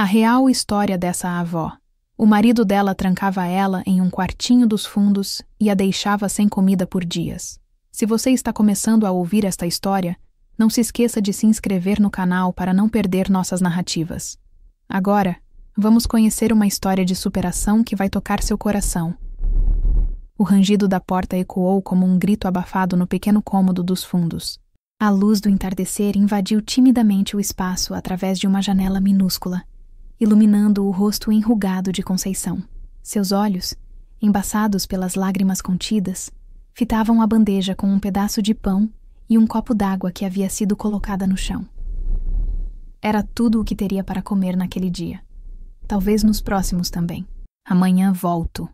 A real história dessa avó. O marido dela trancava ela em um quartinho dos fundos e a deixava sem comida por dias. Se você está começando a ouvir esta história, não se esqueça de se inscrever no canal para não perder nossas narrativas. Agora, vamos conhecer uma história de superação que vai tocar seu coração. O rangido da porta ecoou como um grito abafado no pequeno cômodo dos fundos. A luz do entardecer invadiu timidamente o espaço através de uma janela minúscula, iluminando o rosto enrugado de Conceição. Seus olhos, embaçados pelas lágrimas contidas, fitavam a bandeja com um pedaço de pão e um copo d'água que havia sido colocada no chão. Era tudo o que teria para comer naquele dia. Talvez nos próximos também. Amanhã volto,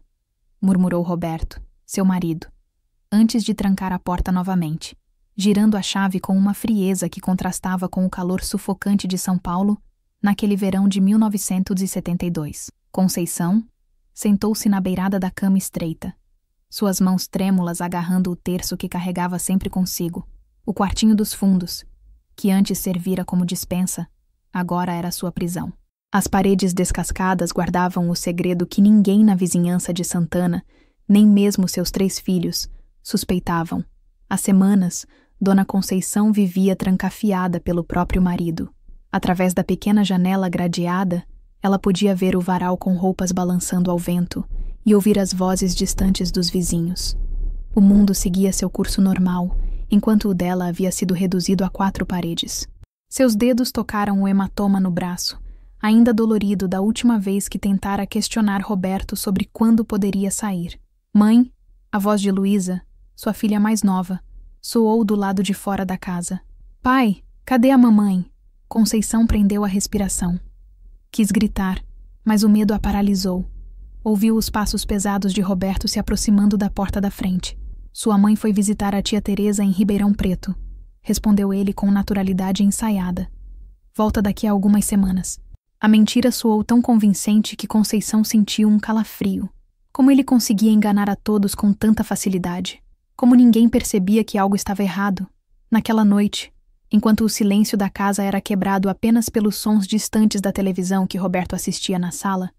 murmurou Roberto, seu marido, antes de trancar a porta novamente, girando a chave com uma frieza que contrastava com o calor sufocante de São Paulo naquele verão de 1972. Conceição sentou-se na beirada da cama estreita, suas mãos trêmulas agarrando o terço que carregava sempre consigo. O quartinho dos fundos, que antes servira como despensa, agora era sua prisão. As paredes descascadas guardavam o segredo que ninguém na vizinhança de Santana, nem mesmo seus 3 filhos, suspeitavam. Há semanas, Dona Conceição vivia trancafiada pelo próprio marido. Através da pequena janela gradeada, ela podia ver o varal com roupas balançando ao vento e ouvir as vozes distantes dos vizinhos. O mundo seguia seu curso normal, enquanto o dela havia sido reduzido a 4 paredes. Seus dedos tocaram o hematoma no braço, ainda dolorido da última vez que tentara questionar Roberto sobre quando poderia sair. Mãe, a voz de Luísa, sua filha mais nova, soou do lado de fora da casa. Pai, cadê a mamãe? Conceição prendeu a respiração. Quis gritar, mas o medo a paralisou. Ouviu os passos pesados de Roberto se aproximando da porta da frente. Sua mãe foi visitar a tia Teresa em Ribeirão Preto, respondeu ele com naturalidade ensaiada. Volta daqui a algumas semanas. A mentira soou tão convincente que Conceição sentiu um calafrio. Como ele conseguia enganar a todos com tanta facilidade? Como ninguém percebia que algo estava errado? Naquela noite, enquanto o silêncio da casa era quebrado apenas pelos sons distantes da televisão que Roberto assistia na sala,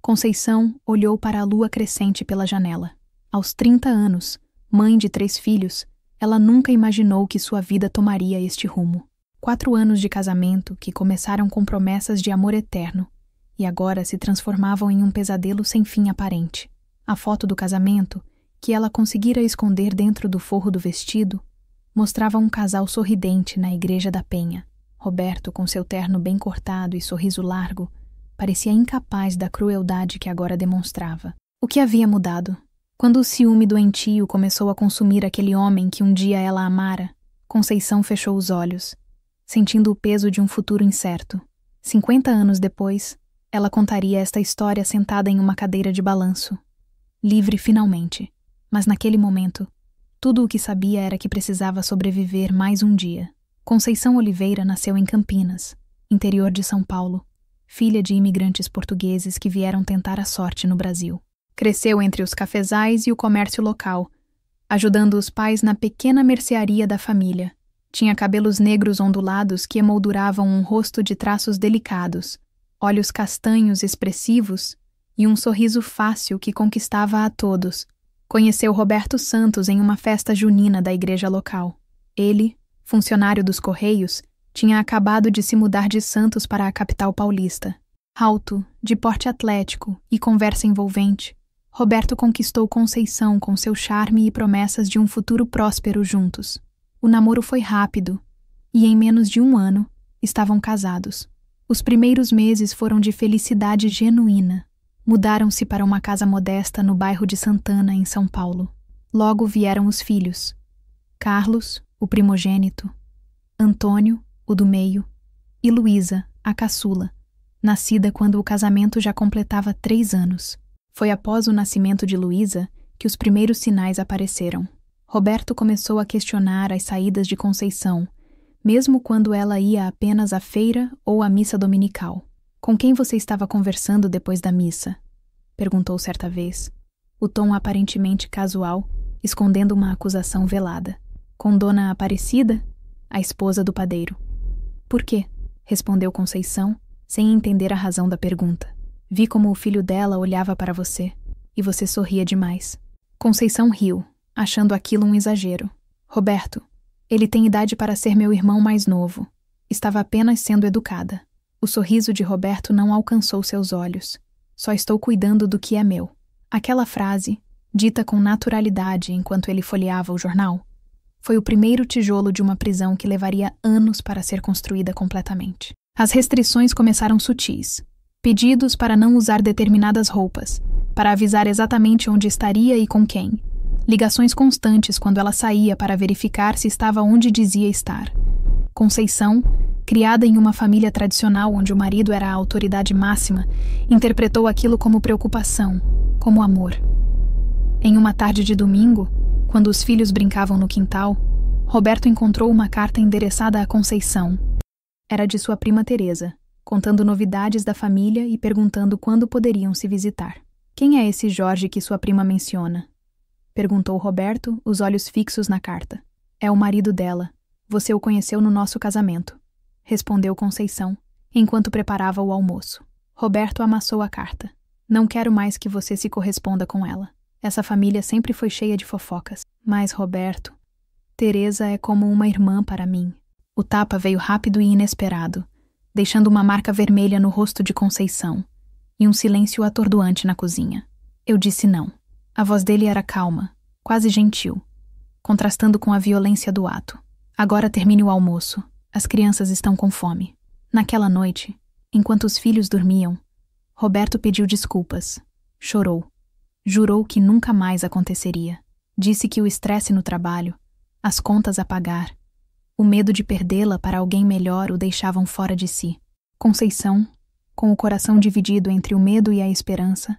Conceição olhou para a lua crescente pela janela. Aos 30 anos, mãe de 3 filhos, ela nunca imaginou que sua vida tomaria este rumo. 4 anos de casamento que começaram com promessas de amor eterno e agora se transformavam em um pesadelo sem fim aparente. A foto do casamento, que ela conseguira esconder dentro do forro do vestido, mostrava um casal sorridente na igreja da Penha. Roberto, com seu terno bem cortado e sorriso largo, parecia incapaz da crueldade que agora demonstrava. O que havia mudado? Quando o ciúme doentio começou a consumir aquele homem que um dia ela amara, Conceição fechou os olhos, sentindo o peso de um futuro incerto. 50 anos depois, ela contaria esta história sentada em uma cadeira de balanço. Livre finalmente. Mas naquele momento, tudo o que sabia era que precisava sobreviver mais um dia. Conceição Oliveira nasceu em Campinas, interior de São Paulo, filha de imigrantes portugueses que vieram tentar a sorte no Brasil. Cresceu entre os cafezais e o comércio local, ajudando os pais na pequena mercearia da família. Tinha cabelos negros ondulados que emolduravam um rosto de traços delicados, olhos castanhos expressivos e um sorriso fácil que conquistava a todos. Conheceu Roberto Santos em uma festa junina da igreja local. Ele, funcionário dos Correios, tinha acabado de se mudar de Santos para a capital paulista. Alto, de porte atlético e conversa envolvente, Roberto conquistou Conceição com seu charme e promessas de um futuro próspero juntos. O namoro foi rápido e, em menos de 1 ano, estavam casados. Os primeiros meses foram de felicidade genuína. Mudaram-se para uma casa modesta no bairro de Santana, em São Paulo. Logo vieram os filhos. Carlos, o primogênito, Antônio, o do meio, e Luísa, a caçula, nascida quando o casamento já completava 3 anos. Foi após o nascimento de Luísa que os primeiros sinais apareceram. Roberto começou a questionar as saídas de Conceição, mesmo quando ela ia apenas à feira ou à missa dominical. Com quem você estava conversando depois da missa? Perguntou certa vez, o tom aparentemente casual, escondendo uma acusação velada. Com Dona Aparecida, a esposa do padeiro. Por quê? Respondeu Conceição, sem entender a razão da pergunta. Vi como o filho dela olhava para você, e você sorria demais. Conceição riu, achando aquilo um exagero. Roberto, ele tem idade para ser meu irmão mais novo. Estava apenas sendo educada. O sorriso de Roberto não alcançou seus olhos. Só estou cuidando do que é meu. Aquela frase, dita com naturalidade enquanto ele folheava o jornal, foi o primeiro tijolo de uma prisão que levaria anos para ser construída completamente. As restrições começaram sutis. Pedidos para não usar determinadas roupas, para avisar exatamente onde estaria e com quem. Ligações constantes quando ela saía para verificar se estava onde dizia estar. Conceição, criada em uma família tradicional onde o marido era a autoridade máxima, interpretou aquilo como preocupação, como amor. Em uma tarde de domingo, quando os filhos brincavam no quintal, Roberto encontrou uma carta endereçada a Conceição. Era de sua prima Teresa, contando novidades da família e perguntando quando poderiam se visitar. Quem é esse Jorge que sua prima menciona? Perguntou Roberto, os olhos fixos na carta. É o marido dela. Você o conheceu no nosso casamento, respondeu Conceição, enquanto preparava o almoço. Roberto amassou a carta. Não quero mais que você se corresponda com ela. Essa família sempre foi cheia de fofocas. Mas, Roberto, Teresa é como uma irmã para mim. O tapa veio rápido e inesperado, deixando uma marca vermelha no rosto de Conceição e um silêncio atordoante na cozinha. Eu disse não. A voz dele era calma, quase gentil, contrastando com a violência do ato. Agora termine o almoço. As crianças estão com fome. Naquela noite, enquanto os filhos dormiam, Roberto pediu desculpas. Chorou. Jurou que nunca mais aconteceria. Disse que o estresse no trabalho, as contas a pagar, o medo de perdê-la para alguém melhor o deixavam fora de si. Conceição, com o coração dividido entre o medo e a esperança,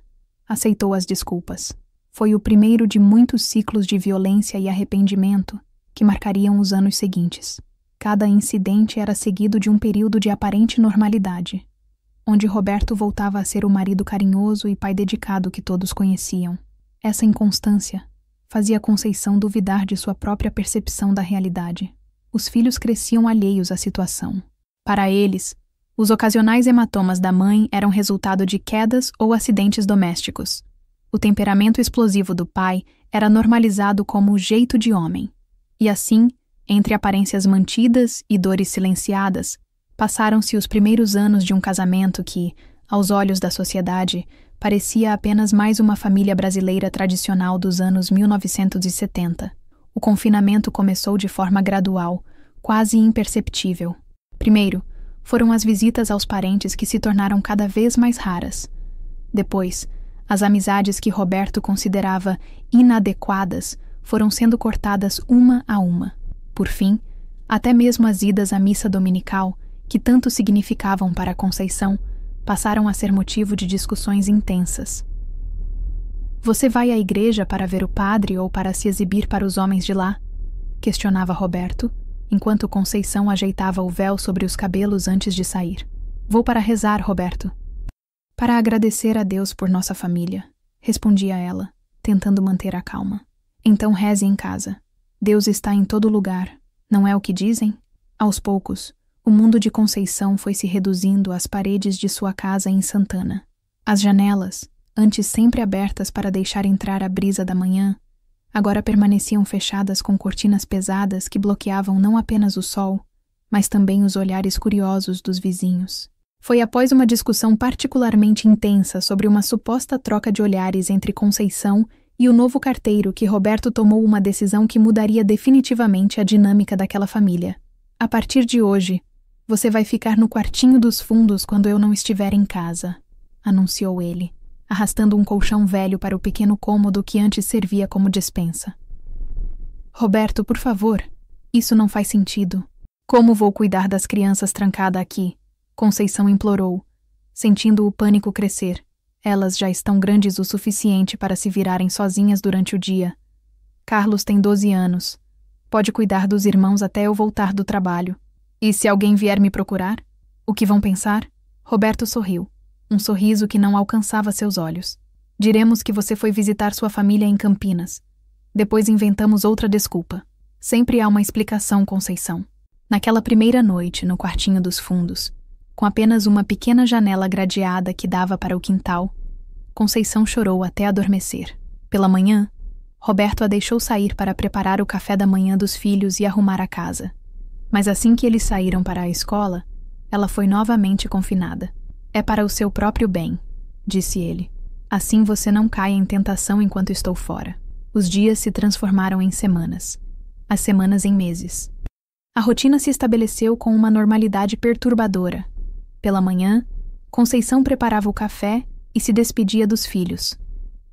aceitou as desculpas. Foi o primeiro de muitos ciclos de violência e arrependimento que marcariam os anos seguintes. Cada incidente era seguido de um período de aparente normalidade, onde Roberto voltava a ser o marido carinhoso e pai dedicado que todos conheciam. Essa inconstância fazia Conceição duvidar de sua própria percepção da realidade. Os filhos cresciam alheios à situação. Para eles, os ocasionais hematomas da mãe eram resultado de quedas ou acidentes domésticos. O temperamento explosivo do pai era normalizado como o jeito de homem. E assim, entre aparências mantidas e dores silenciadas, passaram-se os primeiros anos de um casamento que, aos olhos da sociedade, parecia apenas mais uma família brasileira tradicional dos anos 1970. O confinamento começou de forma gradual, quase imperceptível. Primeiro, foram as visitas aos parentes que se tornaram cada vez mais raras. Depois, as amizades que Roberto considerava inadequadas foram sendo cortadas uma a uma. Por fim, até mesmo as idas à missa dominical, que tanto significavam para Conceição, passaram a ser motivo de discussões intensas. Você vai à igreja para ver o padre ou para se exibir para os homens de lá? Questionava Roberto, enquanto Conceição ajeitava o véu sobre os cabelos antes de sair. Vou para rezar, Roberto. Para agradecer a Deus por nossa família, respondia ela, tentando manter a calma. Então reze em casa. Deus está em todo lugar, não é o que dizem? Aos poucos, o mundo de Conceição foi se reduzindo às paredes de sua casa em Santana. As janelas, antes sempre abertas para deixar entrar a brisa da manhã, agora permaneciam fechadas com cortinas pesadas que bloqueavam não apenas o sol, mas também os olhares curiosos dos vizinhos. Foi após uma discussão particularmente intensa sobre uma suposta troca de olhares entre Conceição e o novo carteiro que Roberto tomou uma decisão que mudaria definitivamente a dinâmica daquela família. A partir de hoje, você vai ficar no quartinho dos fundos quando eu não estiver em casa, anunciou ele, arrastando um colchão velho para o pequeno cômodo que antes servia como despensa. Roberto, por favor, isso não faz sentido. Como vou cuidar das crianças trancada aqui? Conceição implorou, sentindo o pânico crescer. Elas já estão grandes o suficiente para se virarem sozinhas durante o dia. Carlos tem 12 anos. Pode cuidar dos irmãos até eu voltar do trabalho. E se alguém vier me procurar? O que vão pensar? Roberto sorriu, um sorriso que não alcançava seus olhos. Diremos que você foi visitar sua família em Campinas. Depois inventamos outra desculpa. Sempre há uma explicação, Conceição. Naquela primeira noite, no quartinho dos fundos, Com apenas uma pequena janela gradeada que dava para o quintal, Conceição chorou até adormecer. Pela manhã, Roberto a deixou sair para preparar o café da manhã dos filhos e arrumar a casa. Mas assim que eles saíram para a escola, ela foi novamente confinada. É para o seu próprio bem, disse ele. Assim você não cai em tentação enquanto estou fora. Os dias se transformaram em semanas, as semanas em meses. A rotina se estabeleceu com uma normalidade perturbadora. Pela manhã, Conceição preparava o café e se despedia dos filhos.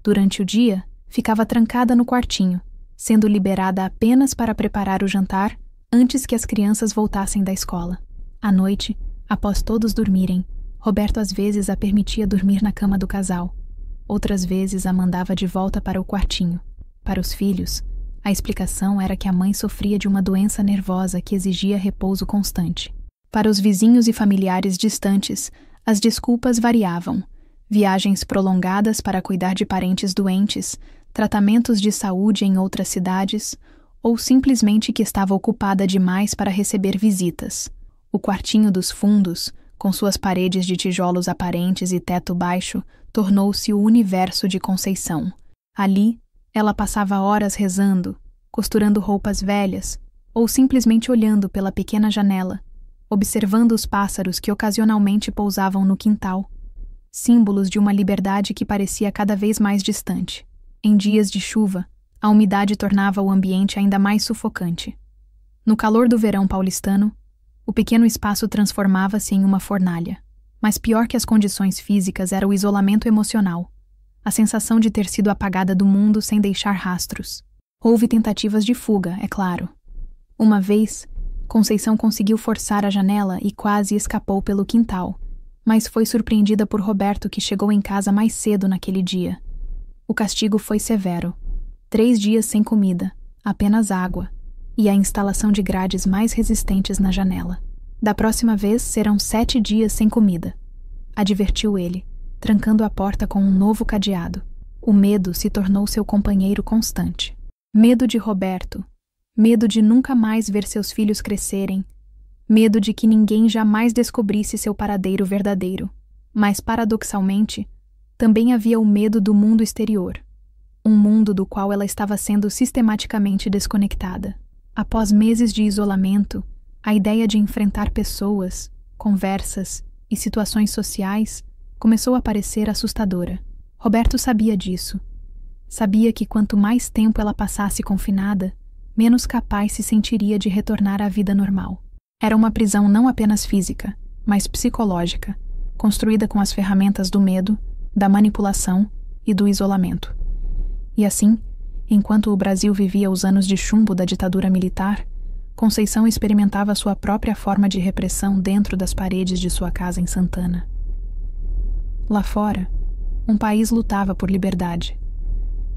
Durante o dia, ficava trancada no quartinho, sendo liberada apenas para preparar o jantar antes que as crianças voltassem da escola. À noite, após todos dormirem, Roberto às vezes a permitia dormir na cama do casal. Outras vezes a mandava de volta para o quartinho. Para os filhos, a explicação era que a mãe sofria de uma doença nervosa que exigia repouso constante. Para os vizinhos e familiares distantes, as desculpas variavam. Viagens prolongadas para cuidar de parentes doentes, tratamentos de saúde em outras cidades, ou simplesmente que estava ocupada demais para receber visitas. O quartinho dos fundos, com suas paredes de tijolos aparentes e teto baixo, tornou-se o universo de Conceição. Ali, ela passava horas rezando, costurando roupas velhas, ou simplesmente olhando pela pequena janela, observando os pássaros que ocasionalmente pousavam no quintal, símbolos de uma liberdade que parecia cada vez mais distante. Em dias de chuva, a umidade tornava o ambiente ainda mais sufocante. No calor do verão paulistano, o pequeno espaço transformava-se em uma fornalha. Mas pior que as condições físicas era o isolamento emocional, a sensação de ter sido apagada do mundo sem deixar rastros. Houve tentativas de fuga, é claro. Uma vez, Conceição conseguiu forçar a janela e quase escapou pelo quintal, mas foi surpreendida por Roberto, que chegou em casa mais cedo naquele dia. O castigo foi severo. 3 dias sem comida, apenas água, e a instalação de grades mais resistentes na janela. Da próxima vez serão 7 dias sem comida, advertiu ele, trancando a porta com um novo cadeado. O medo se tornou seu companheiro constante. Medo de Roberto, medo de nunca mais ver seus filhos crescerem, medo de que ninguém jamais descobrisse seu paradeiro verdadeiro. Mas, paradoxalmente, também havia o medo do mundo exterior, um mundo do qual ela estava sendo sistematicamente desconectada. Após meses de isolamento, a ideia de enfrentar pessoas, conversas e situações sociais começou a parecer assustadora. Roberto sabia disso. Sabia que quanto mais tempo ela passasse confinada, menos capaz se sentiria de retornar à vida normal. Era uma prisão não apenas física, mas psicológica, construída com as ferramentas do medo, da manipulação e do isolamento. E assim, enquanto o Brasil vivia os anos de chumbo da ditadura militar, Conceição experimentava sua própria forma de repressão dentro das paredes de sua casa em Santana. Lá fora, um país lutava por liberdade.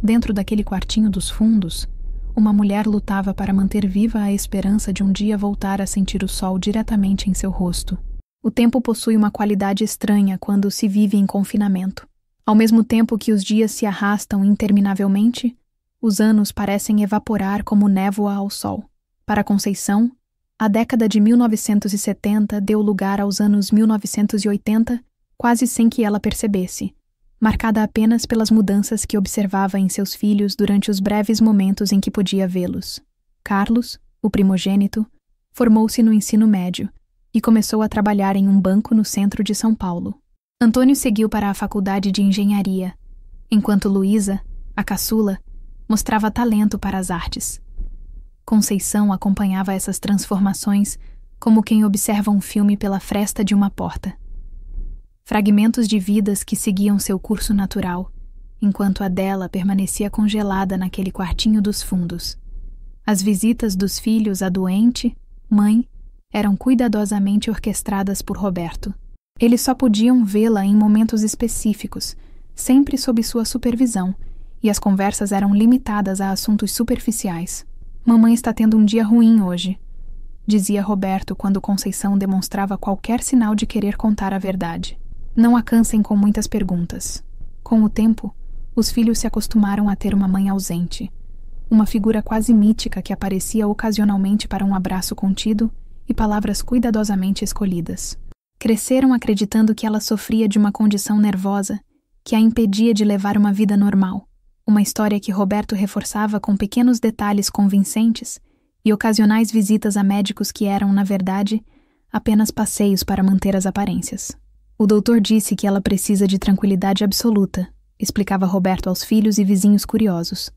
Dentro daquele quartinho dos fundos, uma mulher lutava para manter viva a esperança de um dia voltar a sentir o sol diretamente em seu rosto. O tempo possui uma qualidade estranha quando se vive em confinamento. Ao mesmo tempo que os dias se arrastam interminavelmente, os anos parecem evaporar como névoa ao sol. Para Conceição, a década de 1970 deu lugar aos anos 1980, quase sem que ela percebesse, marcada apenas pelas mudanças que observava em seus filhos durante os breves momentos em que podia vê-los. Carlos, o primogênito, formou-se no ensino médio e começou a trabalhar em um banco no centro de São Paulo. Antônio seguiu para a faculdade de engenharia, enquanto Luísa, a caçula, mostrava talento para as artes. Conceição acompanhava essas transformações como quem observa um filme pela fresta de uma porta. Fragmentos de vidas que seguiam seu curso natural, enquanto a dela permanecia congelada naquele quartinho dos fundos. As visitas dos filhos à doente, mãe, eram cuidadosamente orquestradas por Roberto. Eles só podiam vê-la em momentos específicos, sempre sob sua supervisão, e as conversas eram limitadas a assuntos superficiais. «Mamãe está tendo um dia ruim hoje», dizia Roberto quando Conceição demonstrava qualquer sinal de querer contar a verdade. Não a cansem com muitas perguntas. Com o tempo, os filhos se acostumaram a ter uma mãe ausente, uma figura quase mítica que aparecia ocasionalmente para um abraço contido e palavras cuidadosamente escolhidas. Cresceram acreditando que ela sofria de uma condição nervosa que a impedia de levar uma vida normal. Uma história que Roberto reforçava com pequenos detalhes convincentes e ocasionais visitas a médicos que eram, na verdade, apenas passeios para manter as aparências. O doutor disse que ela precisa de tranquilidade absoluta, explicava Roberto aos filhos e vizinhos curiosos.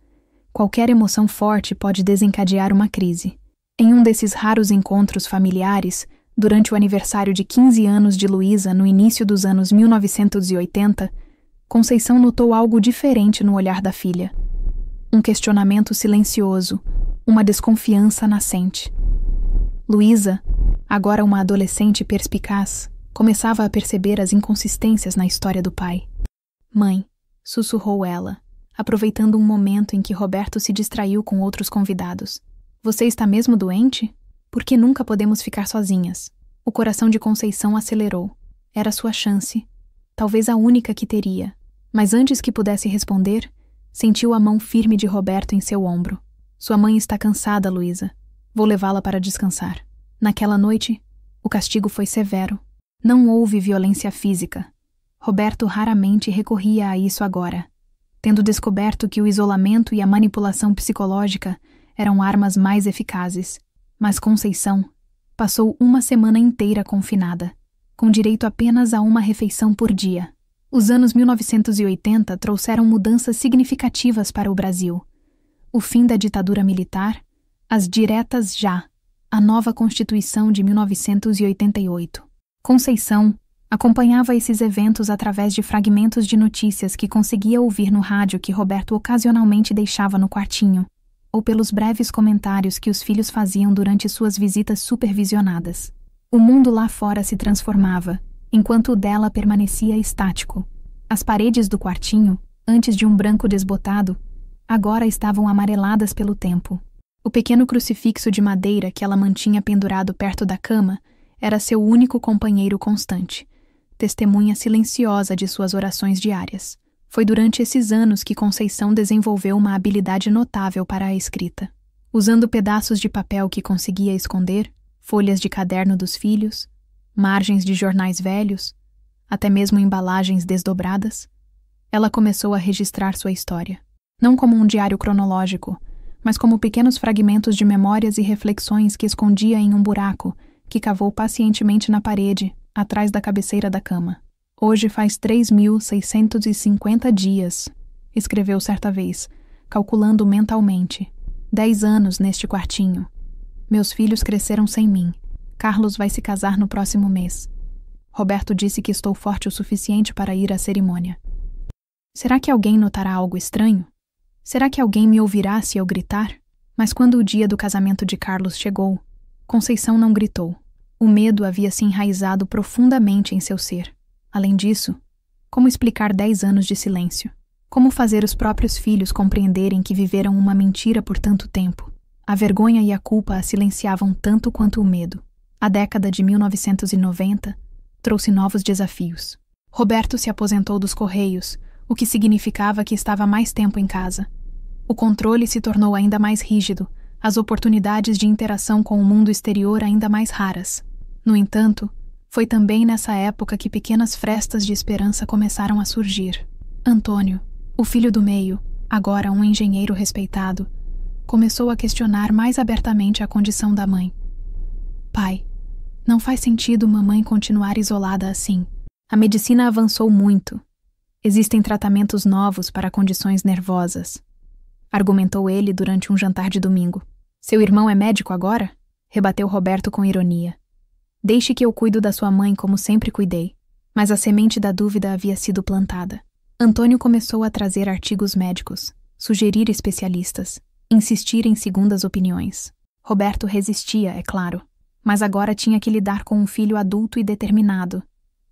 Qualquer emoção forte pode desencadear uma crise. Em um desses raros encontros familiares, durante o aniversário de 15 anos de Luísa no início dos anos 1980, Conceição notou algo diferente no olhar da filha. Um questionamento silencioso, uma desconfiança nascente. Luísa, agora uma adolescente perspicaz, começava a perceber as inconsistências na história do pai. Mãe, sussurrou ela, aproveitando um momento em que Roberto se distraiu com outros convidados. Você está mesmo doente? Por que nunca podemos ficar sozinhas? O coração de Conceição acelerou. Era sua chance. Talvez a única que teria. Mas antes que pudesse responder, sentiu a mão firme de Roberto em seu ombro. Sua mãe está cansada, Luísa. Vou levá-la para descansar. Naquela noite, o castigo foi severo. Não houve violência física. Roberto raramente recorria a isso agora, tendo descoberto que o isolamento e a manipulação psicológica eram armas mais eficazes. Mas Conceição passou uma semana inteira confinada, com direito apenas a uma refeição por dia. Os anos 1980 trouxeram mudanças significativas para o Brasil. O fim da ditadura militar, as diretas já, a nova Constituição de 1988. Conceição acompanhava esses eventos através de fragmentos de notícias que conseguia ouvir no rádio que Roberto ocasionalmente deixava no quartinho, ou pelos breves comentários que os filhos faziam durante suas visitas supervisionadas. O mundo lá fora se transformava, enquanto o dela permanecia estático. As paredes do quartinho, antes de um branco desbotado, agora estavam amareladas pelo tempo. O pequeno crucifixo de madeira que ela mantinha pendurado perto da cama era seu único companheiro constante, testemunha silenciosa de suas orações diárias. Foi durante esses anos que Conceição desenvolveu uma habilidade notável para a escrita. Usando pedaços de papel que conseguia esconder, folhas de caderno dos filhos, margens de jornais velhos, até mesmo embalagens desdobradas, ela começou a registrar sua história. Não como um diário cronológico, mas como pequenos fragmentos de memórias e reflexões que escondia em um buraco que cavou pacientemente na parede, atrás da cabeceira da cama. Hoje faz 3.650 dias, escreveu certa vez, calculando mentalmente. 10 anos neste quartinho. Meus filhos cresceram sem mim. Carlos vai se casar no próximo mês. Roberto disse que estou forte o suficiente para ir à cerimônia. Será que alguém notará algo estranho? Será que alguém me ouvirá se eu gritar? Mas quando o dia do casamento de Carlos chegou, Conceição não gritou. O medo havia se enraizado profundamente em seu ser. Além disso, como explicar 10 anos de silêncio? Como fazer os próprios filhos compreenderem que viveram uma mentira por tanto tempo? A vergonha e a culpa a silenciavam tanto quanto o medo. A década de 1990 trouxe novos desafios. Roberto se aposentou dos Correios, o que significava que estava mais tempo em casa. O controle se tornou ainda mais rígido, as oportunidades de interação com o mundo exterior ainda mais raras. No entanto, foi também nessa época que pequenas frestas de esperança começaram a surgir. Antônio, o filho do meio, agora um engenheiro respeitado, começou a questionar mais abertamente a condição da mãe. Pai, não faz sentido mamãe continuar isolada assim. A medicina avançou muito. Existem tratamentos novos para condições nervosas, argumentou ele durante um jantar de domingo. Seu irmão é médico agora? Rebateu Roberto com ironia. Deixe que eu cuido da sua mãe como sempre cuidei. Mas a semente da dúvida havia sido plantada. Antônio começou a trazer artigos médicos, sugerir especialistas, insistir em segundas opiniões. Roberto resistia, é claro, mas agora tinha que lidar com um filho adulto e determinado,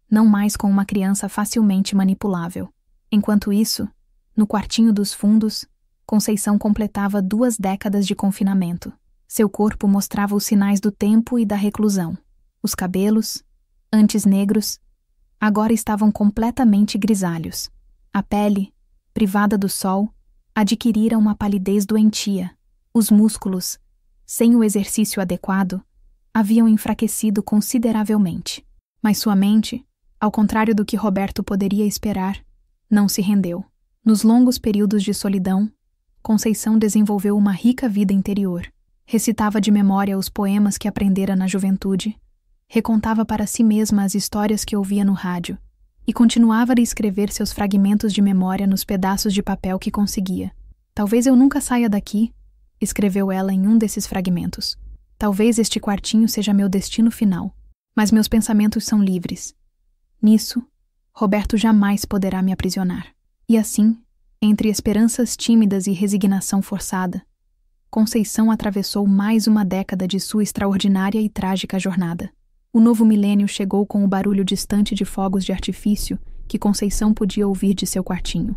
não mais com uma criança facilmente manipulável. Enquanto isso, no quartinho dos fundos, Conceição completava 2 décadas de confinamento. Seu corpo mostrava os sinais do tempo e da reclusão. Os cabelos, antes negros, agora estavam completamente grisalhos. A pele, privada do sol, adquirira uma palidez doentia. Os músculos, sem o exercício adequado, haviam enfraquecido consideravelmente. Mas sua mente, ao contrário do que Roberto poderia esperar, não se rendeu. Nos longos períodos de solidão, Conceição desenvolveu uma rica vida interior. Recitava de memória os poemas que aprendera na juventude, recontava para si mesma as histórias que ouvia no rádio e continuava a escrever seus fragmentos de memória nos pedaços de papel que conseguia. Talvez eu nunca saia daqui, escreveu ela em um desses fragmentos. Talvez este quartinho seja meu destino final, mas meus pensamentos são livres. Nisso, Roberto jamais poderá me aprisionar. E assim, entre esperanças tímidas e resignação forçada, Conceição atravessou mais uma década de sua extraordinária e trágica jornada. O novo milênio chegou com o barulho distante de fogos de artifício que Conceição podia ouvir de seu quartinho.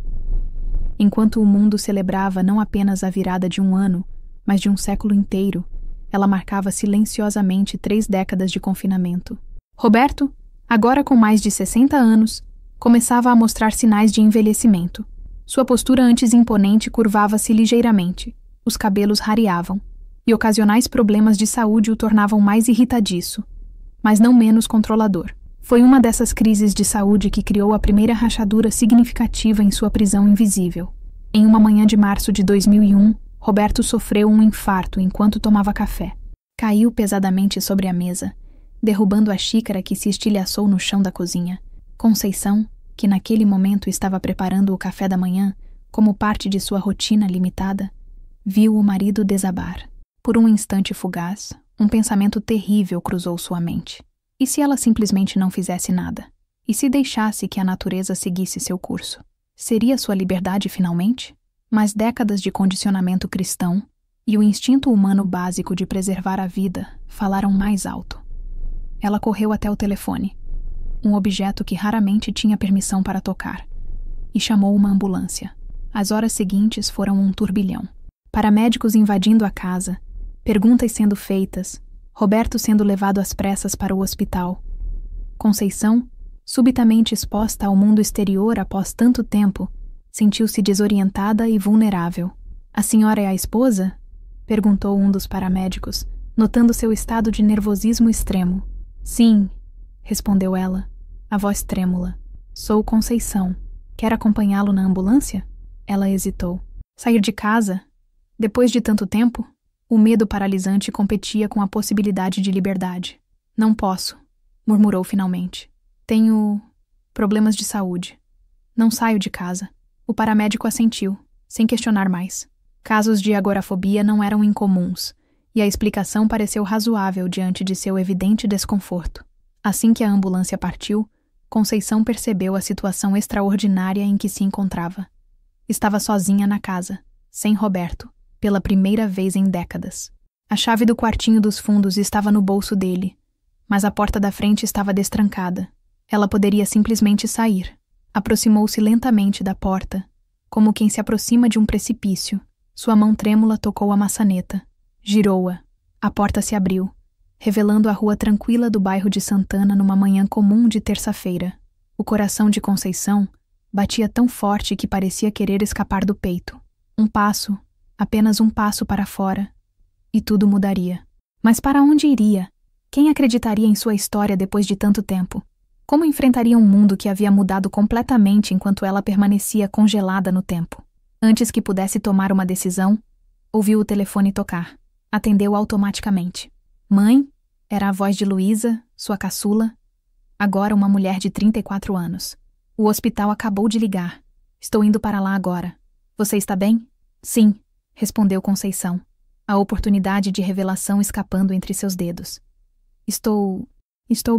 Enquanto o mundo celebrava não apenas a virada de um ano, mas de um século inteiro, ela marcava silenciosamente 3 décadas de confinamento. Roberto, agora com mais de 60 anos, começava a mostrar sinais de envelhecimento. Sua postura antes imponente curvava-se ligeiramente, os cabelos rareavam, e ocasionais problemas de saúde o tornavam mais irritadiço, mas não menos controlador. Foi uma dessas crises de saúde que criou a primeira rachadura significativa em sua prisão invisível. Em uma manhã de março de 2001, Roberto sofreu um infarto enquanto tomava café. Caiu pesadamente sobre a mesa, derrubando a xícara que se estilhaçou no chão da cozinha. Conceição, que naquele momento estava preparando o café da manhã, como parte de sua rotina limitada, viu o marido desabar. Por um instante fugaz, um pensamento terrível cruzou sua mente. E se ela simplesmente não fizesse nada? E se deixasse que a natureza seguisse seu curso? Seria sua liberdade finalmente? Mas décadas de condicionamento cristão e o instinto humano básico de preservar a vida falaram mais alto. Ela correu até o telefone, um objeto que raramente tinha permissão para tocar, e chamou uma ambulância. As horas seguintes foram um turbilhão. Paramédicos invadindo a casa, perguntas sendo feitas, Roberto sendo levado às pressas para o hospital. Conceição, subitamente exposta ao mundo exterior após tanto tempo, sentiu-se desorientada e vulnerável. "A senhora é a esposa?" perguntou um dos paramédicos, notando seu estado de nervosismo extremo. "Sim", respondeu ela, a voz trêmula. "Sou Conceição. Quer acompanhá-lo na ambulância?" Ela hesitou. Sair de casa? Depois de tanto tempo? O medo paralisante competia com a possibilidade de liberdade. "Não posso", murmurou finalmente. "Tenho problemas de saúde. Não saio de casa." O paramédico assentiu, sem questionar mais. Casos de agorafobia não eram incomuns, e a explicação pareceu razoável diante de seu evidente desconforto. Assim que a ambulância partiu, Conceição percebeu a situação extraordinária em que se encontrava. Estava sozinha na casa, sem Roberto, pela primeira vez em décadas. A chave do quartinho dos fundos estava no bolso dele, mas a porta da frente estava destrancada. Ela poderia simplesmente sair. Aproximou-se lentamente da porta, como quem se aproxima de um precipício. Sua mão trêmula tocou a maçaneta. Girou-a. A porta se abriu, revelando a rua tranquila do bairro de Santana numa manhã comum de terça-feira. O coração de Conceição batia tão forte que parecia querer escapar do peito. Um passo, apenas um passo para fora, e tudo mudaria. Mas para onde iria? Quem acreditaria em sua história depois de tanto tempo? Como enfrentaria um mundo que havia mudado completamente enquanto ela permanecia congelada no tempo? Antes que pudesse tomar uma decisão, ouviu o telefone tocar. Atendeu automaticamente. "Mãe?" Era a voz de Luísa, sua caçula, agora uma mulher de 34 anos. "O hospital acabou de ligar. Estou indo para lá agora. Você está bem?" "Sim", respondeu Conceição, a oportunidade de revelação escapando entre seus dedos. Estou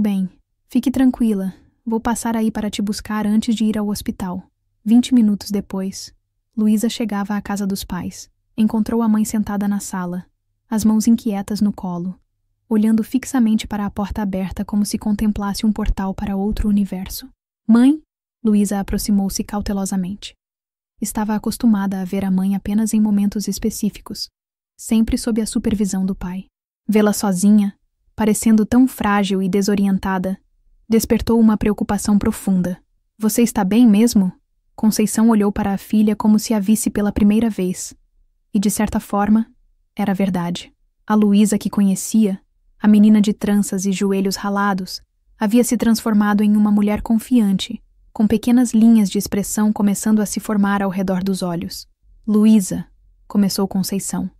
bem. Fique tranquila. Vou passar aí para te buscar antes de ir ao hospital." 20 minutos depois, Luísa chegava à casa dos pais. Encontrou a mãe sentada na sala, as mãos inquietas no colo, olhando fixamente para a porta aberta como se contemplasse um portal para outro universo. "Mãe?" Luísa aproximou-se cautelosamente. Estava acostumada a ver a mãe apenas em momentos específicos, sempre sob a supervisão do pai. Vê-la sozinha, parecendo tão frágil e desorientada, despertou uma preocupação profunda. "Você está bem mesmo?" Conceição olhou para a filha como se a visse pela primeira vez. E, de certa forma, era verdade. A Luísa que conhecia, a menina de tranças e joelhos ralados, Havia se transformado em uma mulher confiante, com pequenas linhas de expressão começando a se formar ao redor dos olhos. Luísa, começou Conceição.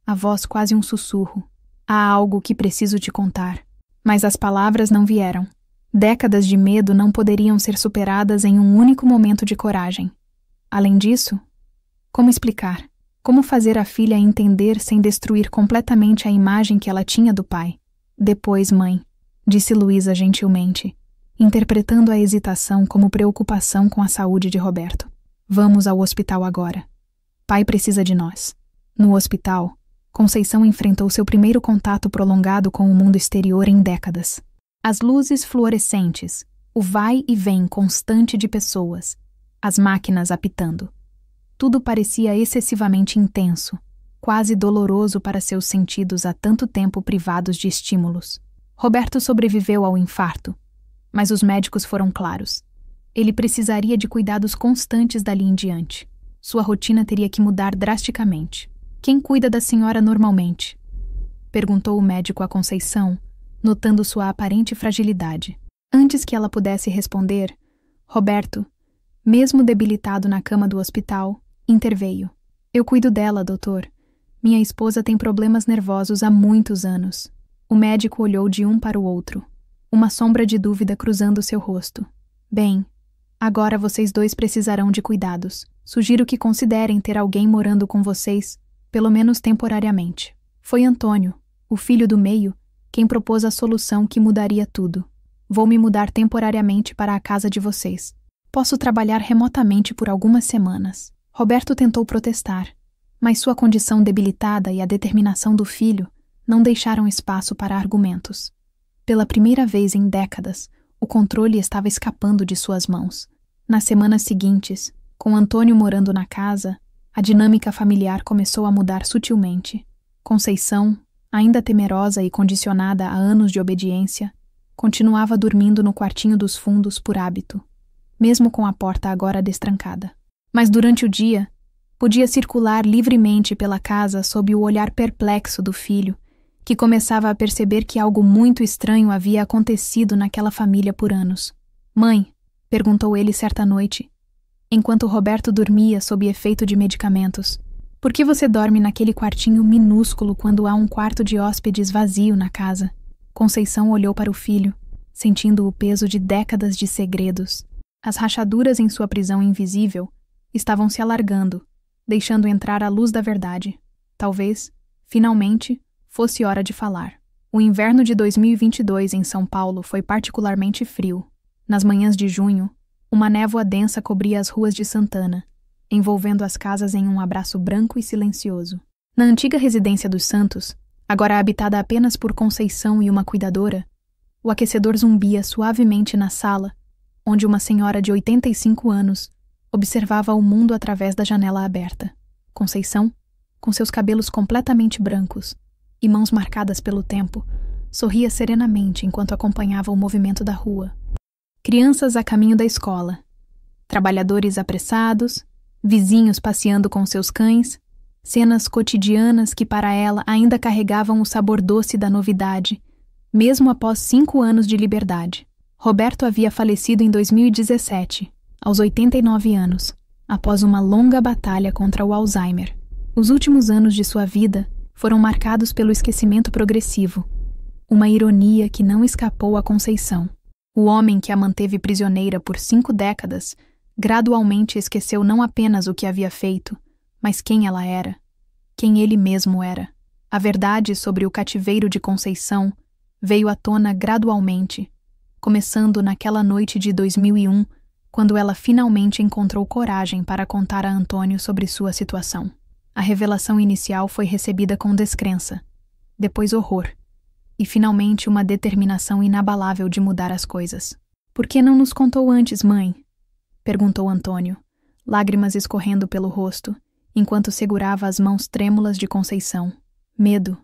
A voz quase um sussurro. Há algo que preciso te contar. Mas as palavras não vieram. Décadas de medo não poderiam ser superadas em um único momento de coragem. Além disso, como explicar? Como fazer a filha entender sem destruir completamente a imagem que ela tinha do pai? Depois, mãe, disse Luísa gentilmente, interpretando a hesitação como preocupação com a saúde de Roberto. Vamos ao hospital agora. Pai precisa de nós. No hospital, Conceição enfrentou seu primeiro contato prolongado com o mundo exterior em décadas. As luzes fluorescentes, o vai e vem constante de pessoas, as máquinas apitando. Tudo parecia excessivamente intenso, quase doloroso para seus sentidos há tanto tempo privados de estímulos. Roberto sobreviveu ao infarto, mas os médicos foram claros. Ele precisaria de cuidados constantes dali em diante. Sua rotina teria que mudar drasticamente. Quem cuida da senhora normalmente? Perguntou o médico a Conceição, notando sua aparente fragilidade. Antes que ela pudesse responder, Roberto, mesmo debilitado na cama do hospital, interveio. Eu cuido dela, doutor. Minha esposa tem problemas nervosos há muitos anos. O médico olhou de um para o outro, uma sombra de dúvida cruzando seu rosto. Bem, agora vocês dois precisarão de cuidados. Sugiro que considerem ter alguém morando com vocês, pelo menos temporariamente. Foi Antônio, o filho do meio, quem propôs a solução que mudaria tudo. Vou me mudar temporariamente para a casa de vocês. Posso trabalhar remotamente por algumas semanas. Roberto tentou protestar, mas sua condição debilitada e a determinação do filho não deixaram espaço para argumentos. Pela primeira vez em décadas, o controle estava escapando de suas mãos. Nas semanas seguintes, com Antônio morando na casa, a dinâmica familiar começou a mudar sutilmente. Conceição, ainda temerosa e condicionada a anos de obediência, continuava dormindo no quartinho dos fundos por hábito, mesmo com a porta agora destrancada. Mas durante o dia, podia circular livremente pela casa sob o olhar perplexo do filho, que começava a perceber que algo muito estranho havia acontecido naquela família por anos. Mãe, perguntou ele certa noite, enquanto Roberto dormia sob efeito de medicamentos, por que você dorme naquele quartinho minúsculo quando há um quarto de hóspedes vazio na casa? Conceição olhou para o filho, sentindo o peso de décadas de segredos. As rachaduras em sua prisão invisível estavam se alargando, deixando entrar a luz da verdade. Talvez, finalmente, fosse hora de falar. O inverno de 2022 em São Paulo foi particularmente frio. Nas manhãs de junho, uma névoa densa cobria as ruas de Santana, envolvendo as casas em um abraço branco e silencioso. Na antiga residência dos Santos, agora habitada apenas por Conceição e uma cuidadora, o aquecedor zumbia suavemente na sala, onde uma senhora de 85 anos observava o mundo através da janela aberta. Conceição, com seus cabelos completamente brancos e mãos marcadas pelo tempo, sorria serenamente enquanto acompanhava o movimento da rua. Crianças a caminho da escola, trabalhadores apressados, vizinhos passeando com seus cães, cenas cotidianas que para ela ainda carregavam o sabor doce da novidade, mesmo após 5 anos de liberdade. Roberto havia falecido em 2017, aos 89 anos, após uma longa batalha contra o Alzheimer. Os últimos anos de sua vida foram marcados pelo esquecimento progressivo, uma ironia que não escapou à Conceição. O homem que a manteve prisioneira por 5 décadas gradualmente esqueceu não apenas o que havia feito, mas quem ela era, quem ele mesmo era. A verdade sobre o cativeiro de Conceição veio à tona gradualmente, começando naquela noite de 2001, quando ela finalmente encontrou coragem para contar a Antônio sobre sua situação. A revelação inicial foi recebida com descrença, depois horror, e finalmente uma determinação inabalável de mudar as coisas. Por que não nos contou antes, mãe? Perguntou Antônio, lágrimas escorrendo pelo rosto, enquanto segurava as mãos trêmulas de Conceição. Medo,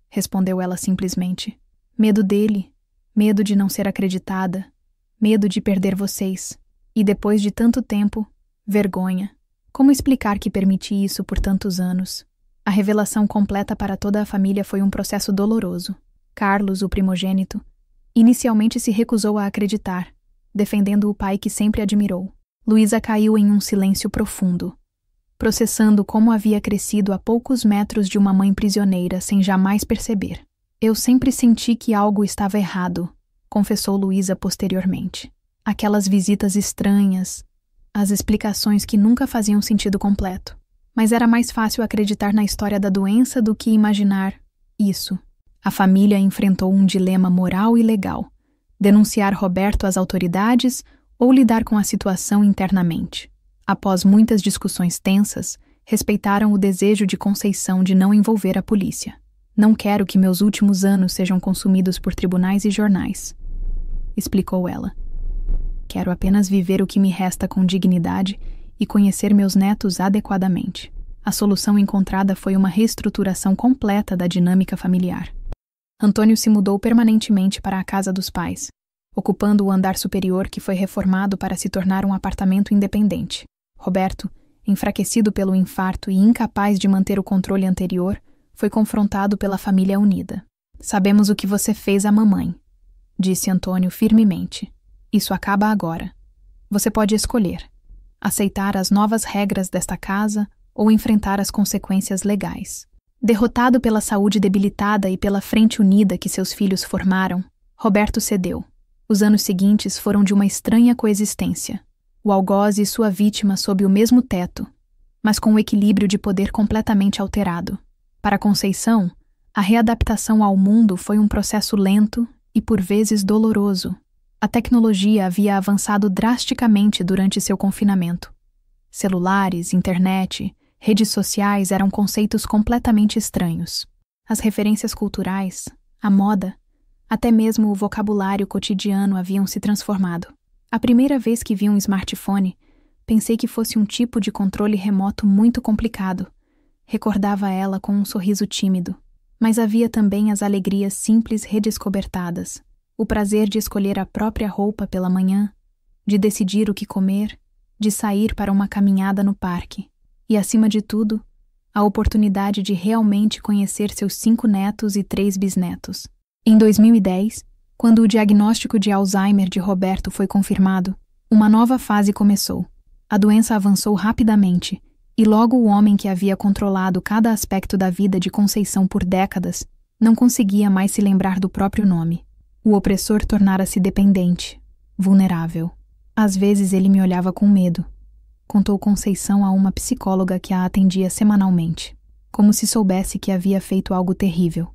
respondeu ela simplesmente. Medo dele, medo de não ser acreditada, medo de perder vocês. E depois de tanto tempo, vergonha. Como explicar que permiti isso por tantos anos? A revelação completa para toda a família foi um processo doloroso. Carlos, o primogênito, Inicialmente se recusou a acreditar, defendendo o pai que sempre admirou. Luísa caiu em um silêncio profundo, processando como havia crescido a poucos metros de uma mãe prisioneira sem jamais perceber. Eu sempre senti que algo estava errado, confessou Luísa posteriormente. Aquelas visitas estranhas, as explicações que nunca faziam sentido completo. Mas era mais fácil acreditar na história da doença do que imaginar isso. A família enfrentou um dilema moral e legal: denunciar Roberto às autoridades ou lidar com a situação internamente. Após muitas discussões tensas, respeitaram o desejo de Conceição de não envolver a polícia. Não quero que meus últimos anos sejam consumidos por tribunais e jornais, explicou ela. Quero apenas viver o que me resta com dignidade e conhecer meus netos adequadamente. A solução encontrada foi uma reestruturação completa da dinâmica familiar. Antônio se mudou permanentemente para a casa dos pais, ocupando o andar superior que foi reformado para se tornar um apartamento independente. Roberto, enfraquecido pelo infarto e incapaz de manter o controle anterior, foi confrontado pela família unida. Sabemos o que você fez à mamãe, disse Antônio firmemente. Isso acaba agora. Você pode escolher: aceitar as novas regras desta casa ou enfrentar as consequências legais. Derrotado pela saúde debilitada e pela frente unida que seus filhos formaram, Roberto cedeu. Os anos seguintes foram de uma estranha coexistência. O algoz e sua vítima sob o mesmo teto, mas com o equilíbrio de poder completamente alterado. Para Conceição, a readaptação ao mundo foi um processo lento e por vezes doloroso. A tecnologia havia avançado drasticamente durante seu confinamento. Celulares, internet, redes sociais eram conceitos completamente estranhos. As referências culturais, a moda, até mesmo o vocabulário cotidiano haviam se transformado. A primeira vez que vi um smartphone, pensei que fosse um tipo de controle remoto muito complicado. Recordava ela com um sorriso tímido. Mas havia também as alegrias simples redescobertadas. O prazer de escolher a própria roupa pela manhã, de decidir o que comer, de sair para uma caminhada no parque. E, acima de tudo, a oportunidade de realmente conhecer seus 5 netos e 3 bisnetos. Em 2010, quando o diagnóstico de Alzheimer de Roberto foi confirmado, uma nova fase começou. A doença avançou rapidamente, e logo o homem que havia controlado cada aspecto da vida de Conceição por décadas não conseguia mais se lembrar do próprio nome. O opressor tornara-se dependente, vulnerável. Às vezes ele me olhava com medo, contou Conceição a uma psicóloga que a atendia semanalmente, como se soubesse que havia feito algo terrível,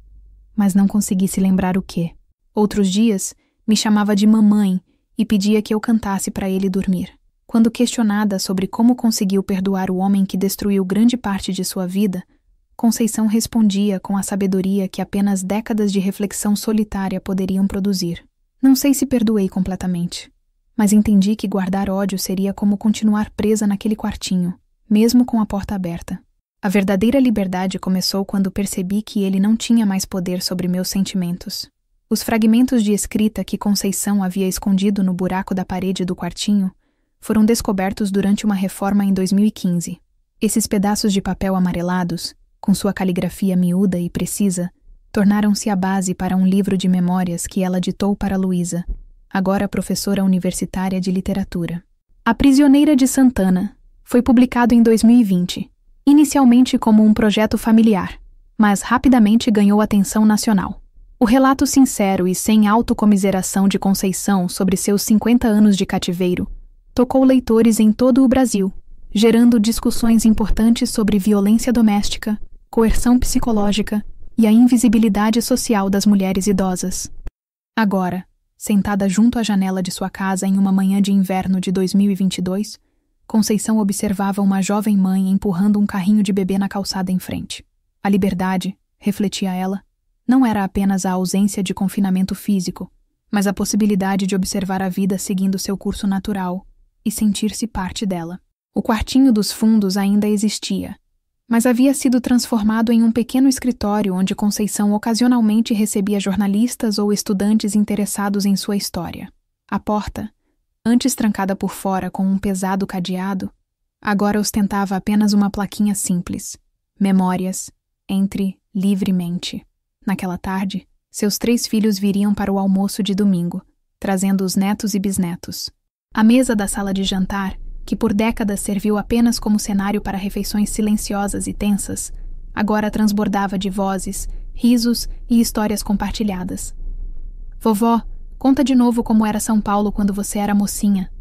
mas não conseguisse lembrar o quê. Outros dias, me chamava de mamãe e pedia que eu cantasse para ele dormir. Quando questionada sobre como conseguiu perdoar o homem que destruiu grande parte de sua vida, Conceição respondia com a sabedoria que apenas décadas de reflexão solitária poderiam produzir. Não sei se perdoei completamente, mas entendi que guardar ódio seria como continuar presa naquele quartinho, mesmo com a porta aberta. A verdadeira liberdade começou quando percebi que ele não tinha mais poder sobre meus sentimentos. Os fragmentos de escrita que Conceição havia escondido no buraco da parede do quartinho foram descobertos durante uma reforma em 2015. Esses pedaços de papel amarelados, com sua caligrafia miúda e precisa, tornaram-se a base para um livro de memórias que ela ditou para Luísa, agora professora universitária de literatura. A Prisioneira de Santana foi publicado em 2020, inicialmente como um projeto familiar, mas rapidamente ganhou atenção nacional. O relato sincero e sem autocomiseração de Conceição sobre seus 50 anos de cativeiro tocou leitores em todo o Brasil, gerando discussões importantes sobre violência doméstica, coerção psicológica e a invisibilidade social das mulheres idosas. Agora, sentada junto à janela de sua casa em uma manhã de inverno de 2022, Conceição observava uma jovem mãe empurrando um carrinho de bebê na calçada em frente. A liberdade, refletia ela, não era apenas a ausência de confinamento físico, mas a possibilidade de observar a vida seguindo seu curso natural e sentir-se parte dela. O quartinho dos fundos ainda existia, mas havia sido transformado em um pequeno escritório onde Conceição ocasionalmente recebia jornalistas ou estudantes interessados em sua história. A porta, antes trancada por fora com um pesado cadeado, agora ostentava apenas uma plaquinha simples: Memórias, entre livremente. Naquela tarde, Seus 3 filhos viriam para o almoço de domingo, trazendo os netos e bisnetos. A mesa da sala de jantar, que por décadas serviu apenas como cenário para refeições silenciosas e tensas, agora transbordava de vozes, risos e histórias compartilhadas. Vovó, conta de novo como era São Paulo quando você era mocinha,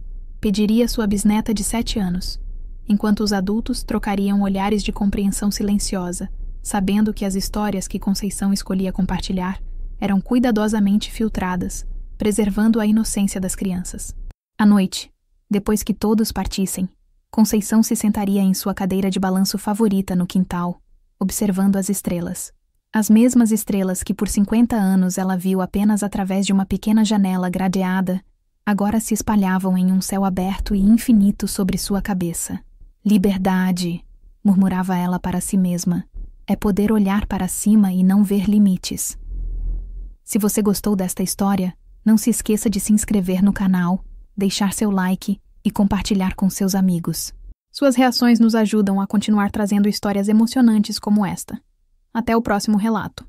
pediria sua bisneta de 7 anos, enquanto os adultos trocariam olhares de compreensão silenciosa, sabendo que as histórias que Conceição escolhia compartilhar eram cuidadosamente filtradas, preservando a inocência das crianças. À noite, depois que todos partissem, Conceição se sentaria em sua cadeira de balanço favorita no quintal, observando as estrelas. As mesmas estrelas que por 50 anos ela viu apenas através de uma pequena janela gradeada, agora se espalhavam em um céu aberto e infinito sobre sua cabeça. Liberdade, murmurava ela para si mesma, é poder olhar para cima e não ver limites. Se você gostou desta história, não se esqueça de se inscrever no canal, deixar seu like e compartilhar com seus amigos. Suas reações nos ajudam a continuar trazendo histórias emocionantes como esta. Até o próximo relato.